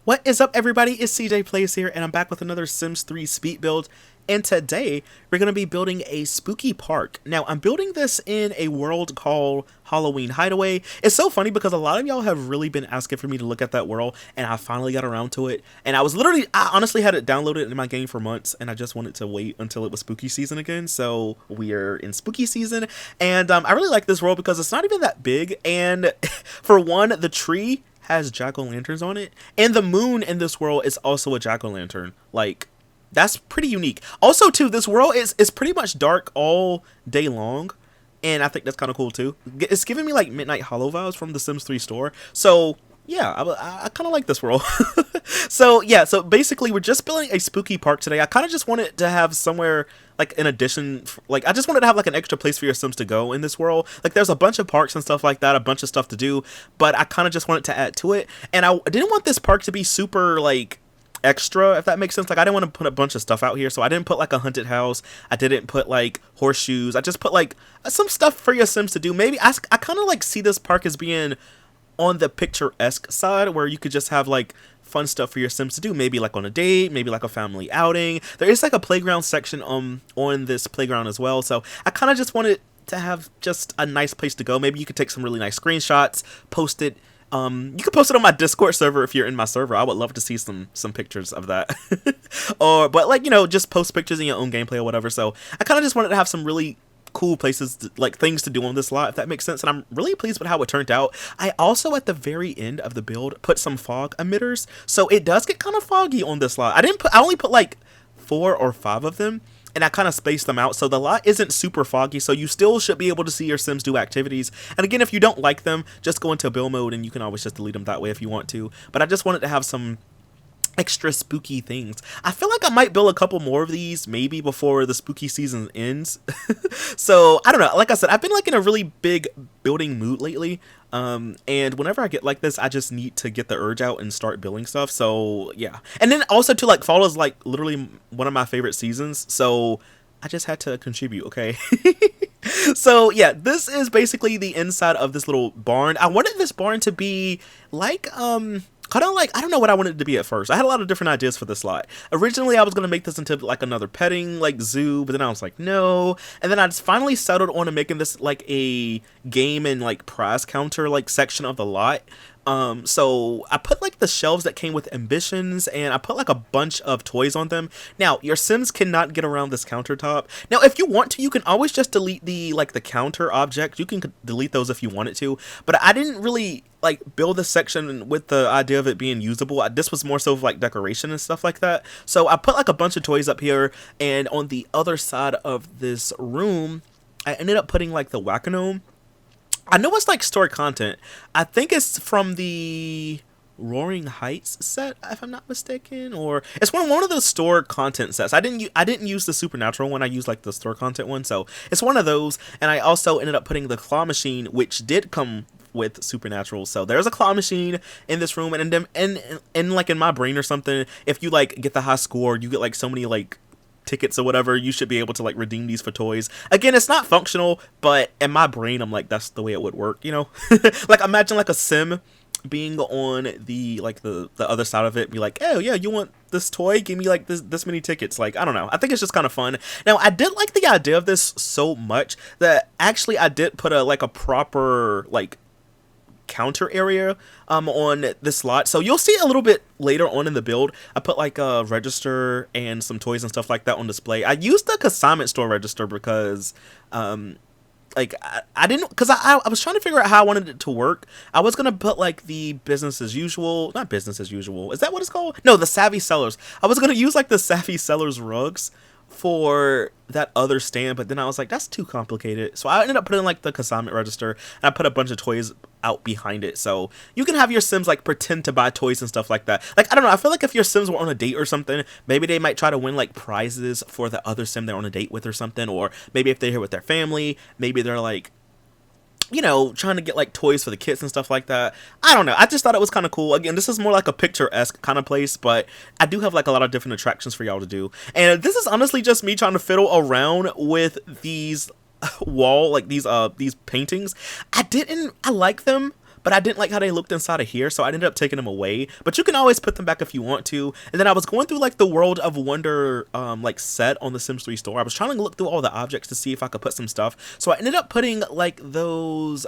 What is up, everybody? It's CJ Plays here, and I'm back with another Sims 3 speed build. And today, we're going to be building a spooky park. Now, I'm building this in a world called Halloween Hideaway. It's so funny because a lot of y'all have really been asking for me to look at that world, and I finally got around to it. And I honestly had it downloaded in my game for months, and I just wanted to wait until it was spooky season again. So, we're in spooky season, and I really like this world because it's not even that big. And for one, the tree has jack-o'-lanterns on it, and the moon in this world is also a jack-o'-lantern. Like, that's pretty unique. Also, too, this world is pretty much dark all day long, and I think that's kind of cool too. It's giving me like Midnight Hollow vibes from the Sims 3 store. So yeah, I kind of like this world. So yeah, so basically we're just building a spooky park today. I kind of just wanted to have somewhere like in addition, like I just wanted to have like an extra place for your Sims to go in this world. Like there's a bunch of parks and stuff like that, a bunch of stuff to do, but I kind of just wanted to add to it. And I didn't want this park to be super like extra, if that makes sense. Like I didn't want to put a bunch of stuff out here, so I didn't put like a haunted house. I didn't put like horseshoes. I just put like some stuff for your Sims to do. Maybe I kind of like see this park as being on the picturesque side, where you could just have like fun stuff for your Sims to do, maybe like on a date, maybe like a family outing. There is like a playground section on this playground as well, so I kind of just wanted to have just a nice place to go. Maybe you could take some really nice screenshots, post it. You can post it on my Discord server if you're in my server. I would love to see some pictures of that. But like, you know, just post pictures in your own gameplay or whatever. So I kind of just wanted to have some really cool places like things to do on this lot, if that makes sense. And I'm really pleased with how it turned out. I also at the very end of the build put some fog emitters, so it does get kind of foggy on this lot. I only put like 4 or 5 of them, and I kind of spaced them out, so the lot isn't super foggy, so you still should be able to see your Sims do activities. And again, if you don't like them, just go into build mode, and you can always just delete them that way if you want to. But I just wanted to have some extra spooky things. I feel like I might build a couple more of these maybe before the spooky season ends. So I don't know, like I said, I've been like in a really big building mood lately, and whenever I get like this, I just need to get the urge out and start building stuff. So yeah, and then also to like fall is like literally one of my favorite seasons, so I just had to contribute, okay? So yeah, this is basically the inside of this little barn. I wanted this barn to be like kind of like, I don't know what I wanted it to be at first. I had a lot of different ideas for this lot. Originally, I was going to make this into like another petting like zoo, but then I was like, no. And then I just finally settled on to making this like a game and like prize counter like section of the lot. So I put like the shelves that came with ambitions, and I put like a bunch of toys on them. Now, your Sims cannot get around this countertop. Now, if you want to, you can always just delete the counter object. You can delete those if you wanted to, but I didn't really like build this section with the idea of it being usable. This was more so of like decoration and stuff like that. So I put like a bunch of toys up here, and on the other side of this room, I ended up putting like the Whack-A-Gnome. I know it's like story content. I think it's from the Roaring Heights set, if I'm not mistaken, or it's one of those store content sets. I didn't use the supernatural one. I used like the store content one, so it's one of those. And I also ended up putting the claw machine, which did come with supernatural. So there's a claw machine in this room, and like in my brain or something, if you like get the high score, you get like so many like tickets or whatever, you should be able to like redeem these for toys. Again, it's not functional, but in my brain I'm like, that's the way it would work, you know? Like imagine like a sim being on the like the other side of it, be like, oh yeah, you want this toy, give me like this many tickets. Like I don't know, I think it's just kind of fun. Now I did like the idea of this so much that actually I did put a proper like counter area on this lot, so you'll see a little bit later on in the build. I put like a register and some toys and stuff like that on display. I used the consignment store register because like I didn't, because I was trying to figure out how I wanted it to work. I was gonna put like the business as usual, not business as usual, is that what it's called? No, the savvy sellers. I was gonna use like the savvy sellers rugs for that other stand, but then I was like, that's too complicated. So I ended up putting like the consignment register, and I put a bunch of toys out behind it, so you can have your Sims like pretend to buy toys and stuff like that. Like I don't know, I feel like if your Sims were on a date or something, maybe they might try to win like prizes for the other Sim they're on a date with or something. Or maybe if they're here with their family, maybe they're like, you know, trying to get like toys for the kids and stuff like that. I don't know, I just thought it was kind of cool. Again, this is more like a picturesque kind of place, but I do have like a lot of different attractions for y'all to do. And this is honestly just me trying to fiddle around with these wall, like these paintings. I like them, but I didn't like how they looked inside of here, so I ended up taking them away. But you can always put them back if you want to. And then I was going through like the World of Wonder like set on the Sims 3 store. I was trying to look through all the objects to see if I could put some stuff. So I ended up putting like those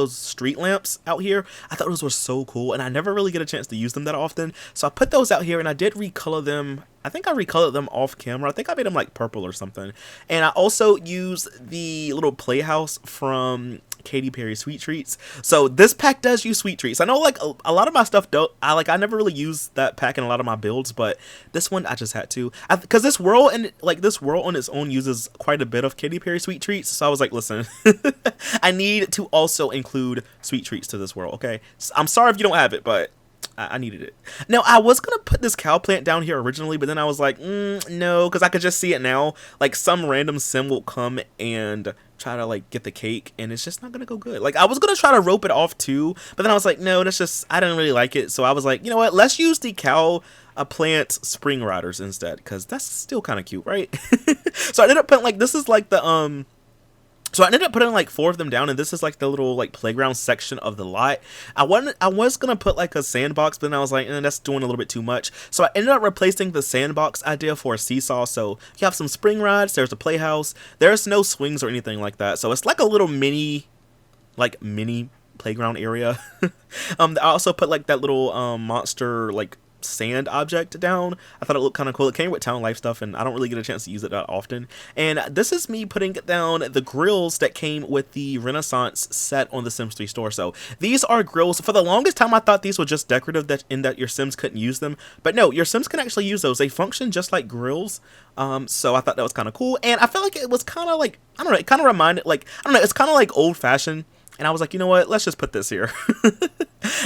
street lamps out here. I thought those were so cool, and I never really get a chance to use them that often. So I put those out here, and I did recolor them. I think I recolored them off camera. I think I made them like purple or something. And I also used the little playhouse from Katy Perry Sweet Treats. So this pack does use Sweet Treats. I know like a lot of my stuff don't, I never really use that pack in a lot of my builds, but this one I just had to, because this world on its own uses quite a bit of Katy Perry Sweet Treats. So I was like, listen, I need to also include Sweet Treats to this world. Okay, I'm sorry if you don't have it, but I needed it. Now, I was going to put this cow plant down here originally, but then I was like, no, because I could just see it now. Like, some random sim will come and try to, like, get the cake, and it's just not going to go good. Like, I was going to try to rope it off, too, but then I was like, no, that's just, I didn't really like it. So I was like, you know what, let's use the cow plant spring riders instead, because that's still kind of cute, right? So I ended up putting, like, this is, like, so I ended up putting like 4 of them down, and this is like the little like playground section of the lot. I was gonna put like a sandbox, but then I was like, that's doing a little bit too much. So I ended up replacing the sandbox idea for a seesaw. So you have some spring rides, there's a playhouse, there's no swings or anything like that. So it's like a little mini playground area. I also put like that little monster like sand object down. I thought it looked kind of cool. It came with town life stuff, and I don't really get a chance to use it that often. And this is me putting down the grills that came with the Renaissance set on the Sims 3 store. So these are grills. For the longest time, I thought these were just decorative, that your Sims couldn't use them, but no, your Sims can actually use those. They function just like grills. So I thought that was kind of cool, and I felt like it was kind of like, I don't know, it kind of reminded, like, I don't know, it's kind of like old-fashioned. And I was like, you know what, let's just put this here.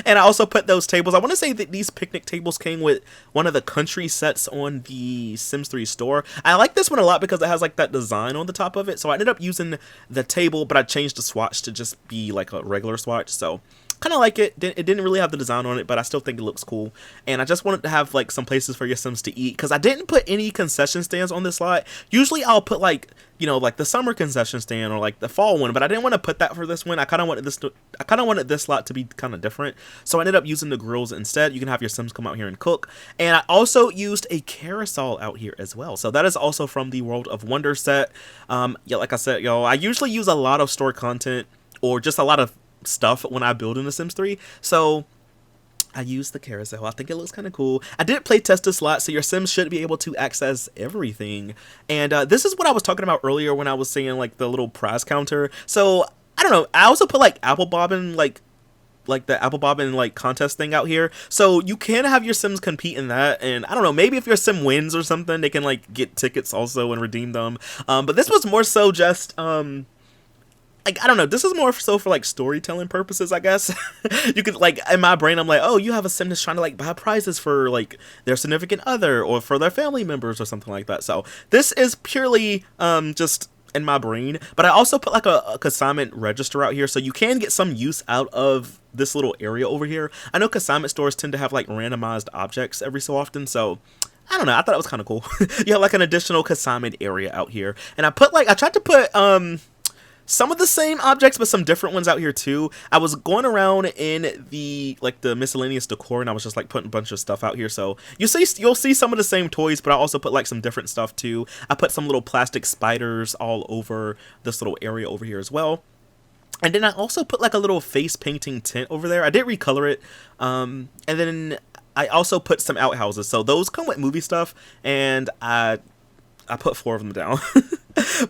And I also put those tables. I want to say that these picnic tables came with one of the country sets on the Sims 3 store. I like this one a lot because it has like that design on the top of it. So I ended up using the table, but I changed the swatch to just be like a regular swatch. So kind of like it. It didn't really have the design on it, but I still think it looks cool. And I just wanted to have like some places for your Sims to eat, because I didn't put any concession stands on this lot. Usually I'll put like, you know, like the summer concession stand or like the fall one, but I didn't want to put that for this one. I kind of wanted this lot to be kind of different. So I ended up using the grills instead. You can have your Sims come out here and cook. And I also used a carousel out here as well. So that is also from the World of Wonder set. Yeah, like I said, y'all, I usually use a lot of store content or just a lot of stuff when I build in The Sims 3. So I used the carousel. I think it looks kind of cool. I did play test this lot, so your Sims should be able to access everything. And this is what I was talking about earlier when I was saying like the little prize counter. So I don't know. I also put like apple bobbin, like the apple bobbin like contest thing out here, so you can have your Sims compete in that. And I don't know, maybe if your Sim wins or something, they can like get tickets also and redeem them. But this was more so just like, I don't know, this is more so for like storytelling purposes, I guess. You could, like, in my brain I'm like, oh, you have a Sim that's trying to like buy prizes for like their significant other or for their family members or something like that. So this is purely just in my brain. But I also put like a consignment register out here, so you can get some use out of this little area over here. I know consignment stores tend to have like randomized objects every so often, so I don't know, I thought it was kind of cool. You have like an additional consignment area out here. And I tried to put some of the same objects, but some different ones out here too. I was going around in the miscellaneous decor, and I was just like putting a bunch of stuff out here. So you'll see some of the same toys, but I also put like some different stuff too. I put some little plastic spiders all over this little area over here as well. And then I also put like a little face painting tent over there. I did recolor it. And then I also put some outhouses. So those come with movie stuff, and I put 4 of them down.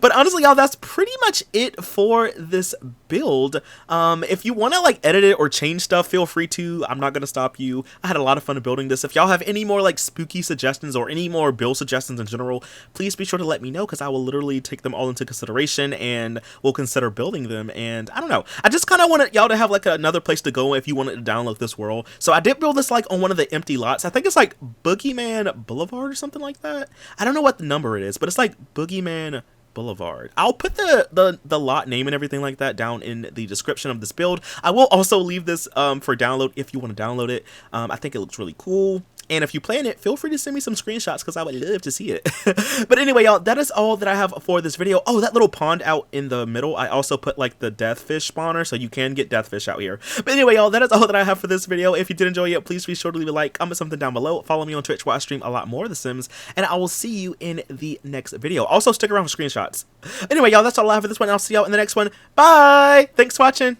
But honestly, y'all, that's pretty much it for this build. If you want to like edit it or change stuff, feel free to. I'm not gonna stop you. I had a lot of fun building this. If y'all have any more like spooky suggestions or any more build suggestions in general, please be sure to let me know, because I will literally take them all into consideration and we'll consider building them. And I don't know, I just kind of wanted y'all to have like another place to go if you wanted to download this world. So I did build this like on one of the empty lots. I think it's like Boogeyman Boulevard or something like that. I don't know what the number it is, but it's like Boogeyman Boulevard. I'll put the lot name and everything like that down in the description of this build. I will also leave this for download if you want to download it. I think it looks really cool. And if you plan it, feel free to send me some screenshots because I would love to see it. But anyway, y'all, that is all that I have for this video. Oh, that little pond out in the middle, I also put like the death fish spawner, so you can get death fish out here. But anyway, y'all, that is all that I have for this video. If you did enjoy it, please be sure to leave a like, comment something down below, follow me on Twitch where I stream a lot more of The Sims, and I will see you in the next video. Also, stick around for screenshots. Anyway, y'all, that's all I have for this one. I'll see y'all in the next one. Bye! Thanks for watching.